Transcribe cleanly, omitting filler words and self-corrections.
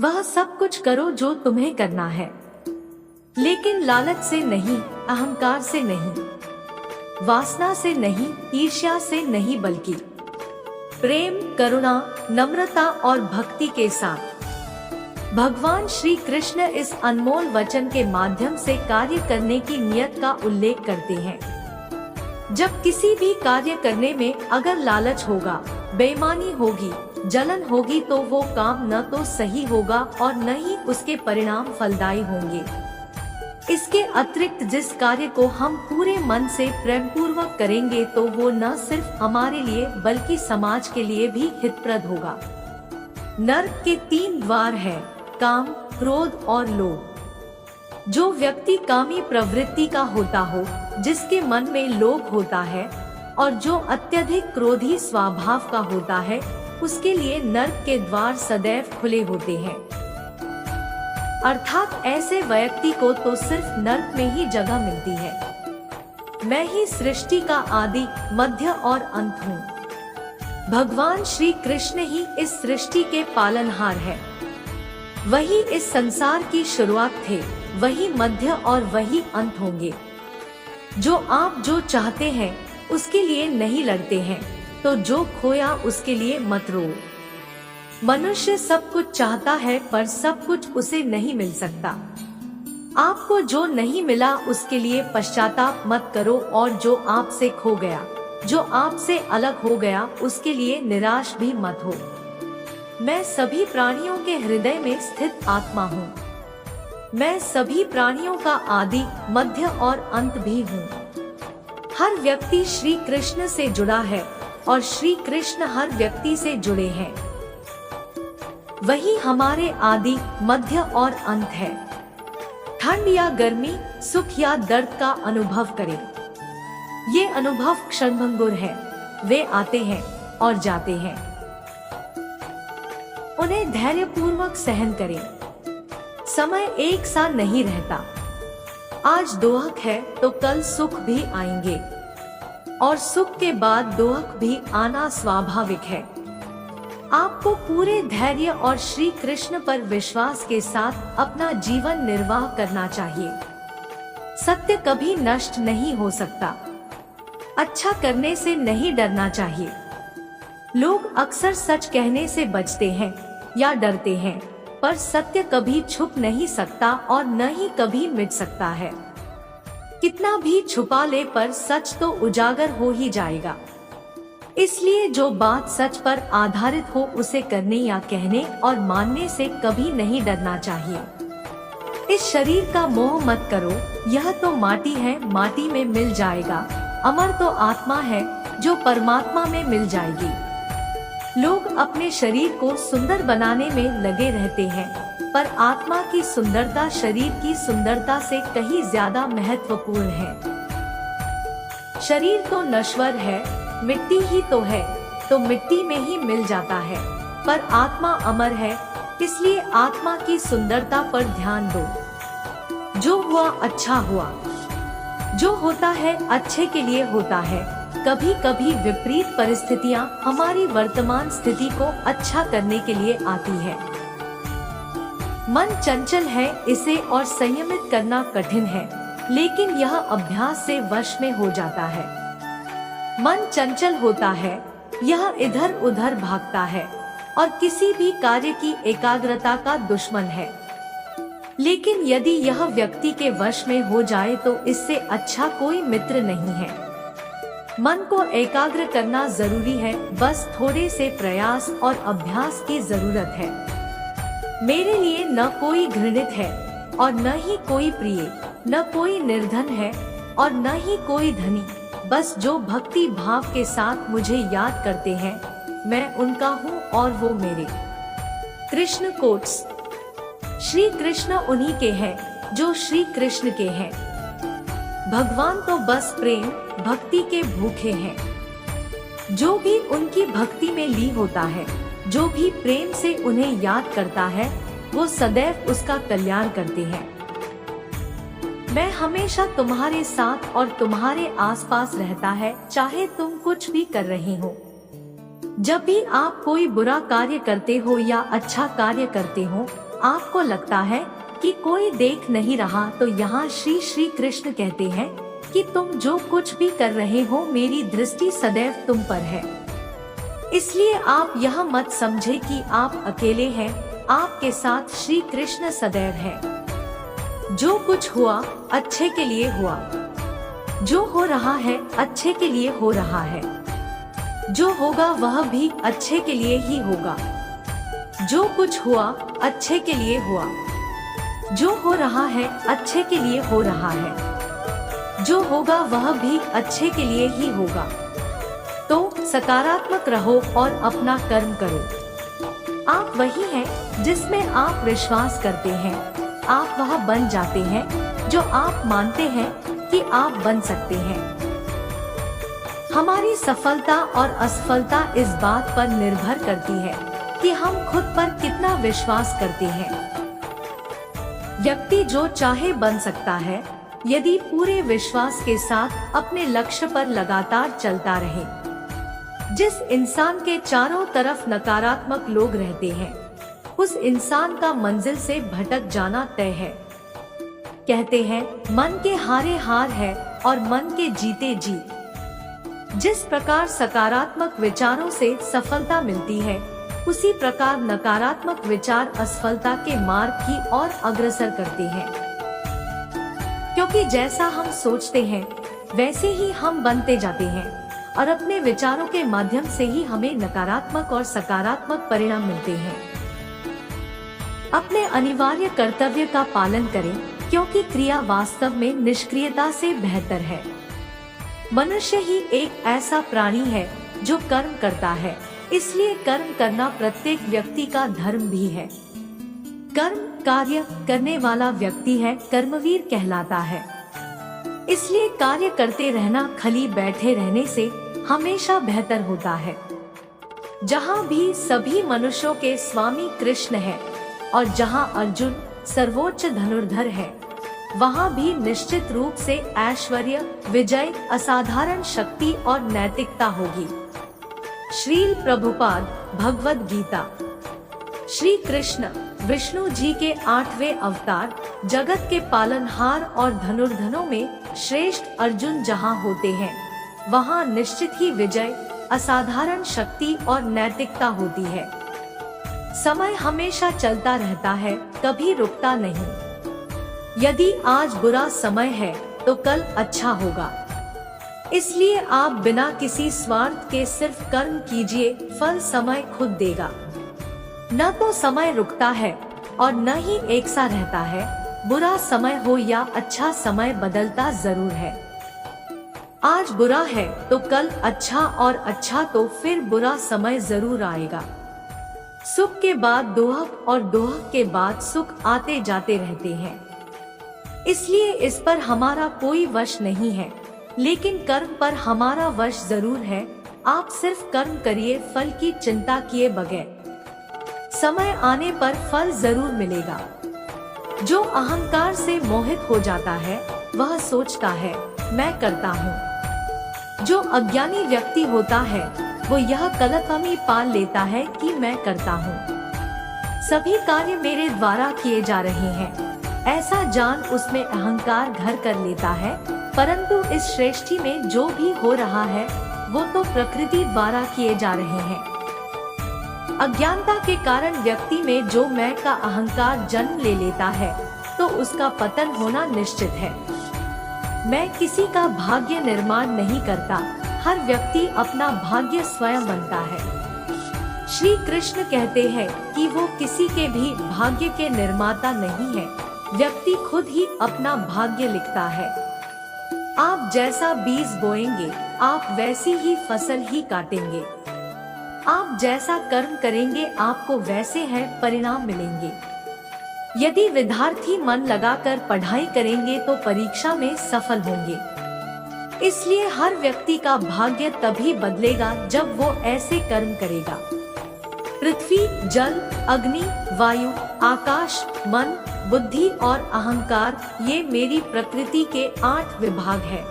वह सब कुछ करो जो तुम्हें करना है, लेकिन लालच से नहीं, अहंकार से नहीं, वासना से नहीं, ईर्ष्या से नहीं, बल्कि प्रेम, करुणा, नम्रता और भक्ति के साथ। भगवान श्री कृष्ण इस अनमोल वचन के माध्यम से कार्य करने की नियत का उल्लेख करते हैं। जब किसी भी कार्य करने में अगर लालच होगा, बेईमानी होगी, जलन होगी, तो वो काम न तो सही होगा और न ही उसके परिणाम फलदायी होंगे। इसके अतिरिक्त जिस कार्य को हम पूरे मन से प्रेम पूर्वक करेंगे तो वो न सिर्फ हमारे लिए बल्कि समाज के लिए भी हितप्रद होगा। नरक के 3 द्वार हैं, काम, क्रोध और लोभ। जो व्यक्ति कामी प्रवृत्ति का होता हो, जिसके मन में लोभ होता है और जो अत्यधिक क्रोधी स्वभाव का होता है, उसके लिए नरक के द्वार सदैव खुले होते हैं। अर्थात ऐसे व्यक्ति को तो सिर्फ नरक में ही जगह मिलती है। मैं ही सृष्टि का आदि, मध्य और अंत हूँ। भगवान श्री कृष्ण ही इस सृष्टि के पालनहार है। वही इस संसार की शुरुआत थे, वही मध्य और वही अंत होंगे। जो चाहते हैं उसके लिए नहीं लड़ते हैं, तो जो खोया उसके लिए मत रो। मनुष्य सब कुछ चाहता है पर सब कुछ उसे नहीं मिल सकता। आपको जो नहीं मिला उसके लिए पश्चाताप मत करो, और जो आपसे खो गया, जो आपसे अलग हो गया, उसके लिए निराश भी मत हो। मैं सभी प्राणियों के हृदय में स्थित आत्मा हूँ। मैं सभी प्राणियों का आदि, मध्य और अंत भी हूँ। हर व्यक्ति श्री कृष्ण से जुड़ा है और श्री कृष्ण हर व्यक्ति से जुड़े हैं। वही हमारे आदि, मध्य और अंत है। ठंड या गर्मी, सुख या दर्द का अनुभव करें। ये अनुभव क्षणभंगुर है, वे आते हैं और जाते हैं। उन्हें धैर्यपूर्वक सहन करें। समय एक सा नहीं रहता। आज दुख है तो कल सुख भी आएंगे, और सुख के बाद दुख भी आना स्वाभाविक है। आपको पूरे धैर्य और श्री कृष्ण पर विश्वास के साथ अपना जीवन निर्वाह करना चाहिए। सत्य कभी नष्ट नहीं हो सकता। अच्छा करने से नहीं डरना चाहिए। लोग अक्सर सच कहने से बचते हैं या डरते हैं, पर सत्य कभी छुप नहीं सकता और न ही कभी मिट सकता है। कितना भी छुपा ले पर सच तो उजागर हो ही जाएगा। इसलिए जो बात सच पर आधारित हो उसे करने या कहने और मानने से कभी नहीं डरना चाहिए। इस शरीर का मोह मत करो, यह तो माटी है, माटी में मिल जाएगा। अमर तो आत्मा है जो परमात्मा में मिल जाएगी। लोग अपने शरीर को सुंदर बनाने में लगे रहते हैं, पर आत्मा की सुंदरता शरीर की सुंदरता से कहीं ज्यादा महत्वपूर्ण है। शरीर तो नश्वर है, मिट्टी ही तो है, तो मिट्टी में ही मिल जाता है, पर आत्मा अमर है, इसलिए आत्मा की सुंदरता पर ध्यान दो। जो हुआ अच्छा हुआ। जो होता है अच्छे के लिए होता है। कभी कभी विपरीत परिस्थितियां हमारी वर्तमान स्थिति को अच्छा करने के लिए आती है। मन चंचल है, इसे और संयमित करना कठिन है, लेकिन यह अभ्यास से वश में हो जाता है। मन चंचल होता है, यह इधर उधर भागता है और किसी भी कार्य की एकाग्रता का दुश्मन है। लेकिन यदि यह व्यक्ति के वश में हो जाए तो इससे अच्छा कोई मित्र नहीं है। मन को एकाग्र करना जरूरी है, बस थोड़े से प्रयास और अभ्यास की जरूरत है। मेरे लिए न कोई घृणित है और न ही कोई प्रिय, न कोई निर्धन है और न ही कोई धनी। बस जो भक्ति भाव के साथ मुझे याद करते हैं, मैं उनका हूँ और वो मेरे। कृष्ण कोट्स। श्री कृष्ण उन्हीं के हैं जो श्री कृष्ण के हैं। भगवान तो बस प्रेम भक्ति के भूखे हैं। जो भी उनकी भक्ति में लीन होता है, जो भी प्रेम से उन्हें याद करता है, वो सदैव उसका कल्याण करते हैं। मैं हमेशा तुम्हारे साथ और तुम्हारे आसपास रहता है, चाहे तुम कुछ भी कर रहे हो। जब भी आप कोई बुरा कार्य करते हो या अच्छा कार्य करते हो, आपको लगता है कि कोई देख नहीं रहा, तो यहाँ श्री कृष्ण कहते हैं कि तुम जो कुछ भी कर रहे हो, मेरी दृष्टि सदैव तुम पर है। इसलिए आप यह मत समझे कि आप अकेले हैं, आपके साथ श्री कृष्ण सदैव है। जो कुछ हुआ अच्छे के लिए हुआ, जो हो रहा है अच्छे के लिए हो रहा है, जो होगा वह भी अच्छे के लिए ही होगा। जो कुछ हुआ अच्छे के लिए हुआ, जो हो रहा है अच्छे के लिए हो रहा है, जो होगा वह भी अच्छे के लिए ही होगा। तो सकारात्मक रहो और अपना कर्म करो। आप वही हैं जिसमें आप विश्वास करते हैं, आप वह बन जाते हैं जो आप मानते हैं कि आप बन सकते हैं। हमारी सफलता और असफलता इस बात पर निर्भर करती है कि हम खुद पर कितना विश्वास करते हैं। व्यक्ति जो चाहे बन सकता है, यदि पूरे विश्वास के साथ अपने लक्ष्य पर लगातार चलता रहे। जिस इंसान के चारों तरफ नकारात्मक लोग रहते हैं, उस इंसान का मंजिल से भटक जाना तय है। कहते हैं मन के हारे हार है और मन के जीते जीत। जिस प्रकार सकारात्मक विचारों से सफलता मिलती है, उसी प्रकार नकारात्मक विचार असफलता के मार्ग की ओर अग्रसर करते हैं। क्योंकि जैसा हम सोचते हैं वैसे ही हम बनते जाते हैं और अपने विचारों के माध्यम से ही हमें नकारात्मक और सकारात्मक परिणाम मिलते हैं। अपने अनिवार्य कर्तव्य का पालन करें, क्योंकि क्रिया वास्तव में निष्क्रियता से बेहतर है। मनुष्य ही एक ऐसा प्राणी है जो कर्म करता है, इसलिए कर्म करना प्रत्येक व्यक्ति का धर्म भी है। कर्म कार्य करने वाला व्यक्ति है कर्मवीर कहलाता है। इसलिए कार्य करते रहना खाली बैठे रहने से हमेशा बेहतर होता है। जहाँ भी सभी मनुष्यों के स्वामी कृष्ण है और जहाँ अर्जुन सर्वोच्च धनुर्धर है, वहाँ भी निश्चित रूप से ऐश्वर्य, विजय, असाधारण शक्ति और नैतिकता होगी। श्रील प्रभुपाद भगवद गीता। श्री कृष्ण विष्णु जी के 8वें अवतार, जगत के पालनहार और धनुर्धनों में श्रेष्ठ अर्जुन जहाँ होते हैं, वहाँ निश्चित ही विजय, असाधारण शक्ति और नैतिकता होती है। समय हमेशा चलता रहता है, कभी रुकता नहीं। यदि आज बुरा समय है तो कल अच्छा होगा। इसलिए आप बिना किसी स्वार्थ के सिर्फ कर्म कीजिए, फल समय खुद देगा। न तो समय रुकता है और न ही एक सा रहता है। बुरा समय हो या अच्छा समय बदलता जरूर है। आज बुरा है तो कल अच्छा, और अच्छा तो फिर बुरा समय जरूर आएगा। सुख के बाद दोहक और दोहक के बाद सुख आते जाते रहते हैं। इसलिए इस पर हमारा कोई वश नहीं है, लेकिन कर्म पर हमारा वश जरूर है। आप सिर्फ कर्म करिए, फल की चिंता किए बगैर। समय आने पर फल जरूर मिलेगा। जो अहंकार से मोहित हो जाता है, वह सोचता है मैं करता हूँ। जो अज्ञानी व्यक्ति होता है, वो यह गलतफहमी पाल लेता है कि मैं करता हूँ, सभी कार्य मेरे द्वारा किए जा रहे हैं। ऐसा जान उसमें अहंकार घर कर लेता है। परंतु इस सृष्टि में जो भी हो रहा है, वो तो प्रकृति द्वारा किए जा रहे हैं। अज्ञानता के कारण व्यक्ति में जो मैं का अहंकार जन्म ले लेता है, तो उसका पतन होना निश्चित है। मैं किसी का भाग्य निर्माण नहीं करता, हर व्यक्ति अपना भाग्य स्वयं बनता है। श्री कृष्ण कहते हैं कि वो किसी के भी भाग्य के निर्माता नहीं है, व्यक्ति खुद ही अपना भाग्य लिखता है। आप जैसा बीज बोएंगे, आप वैसी ही फसल ही काटेंगे। आप जैसा कर्म करेंगे, आपको वैसे है परिणाम मिलेंगे। यदि विद्यार्थी मन लगाकर पढ़ाई करेंगे तो परीक्षा में सफल होंगे। इसलिए हर व्यक्ति का भाग्य तभी बदलेगा जब वो ऐसे कर्म करेगा। पृथ्वी, जल, अग्नि, वायु, आकाश, मन, बुद्धि और अहंकार, ये मेरी प्रकृति के 8 विभाग है।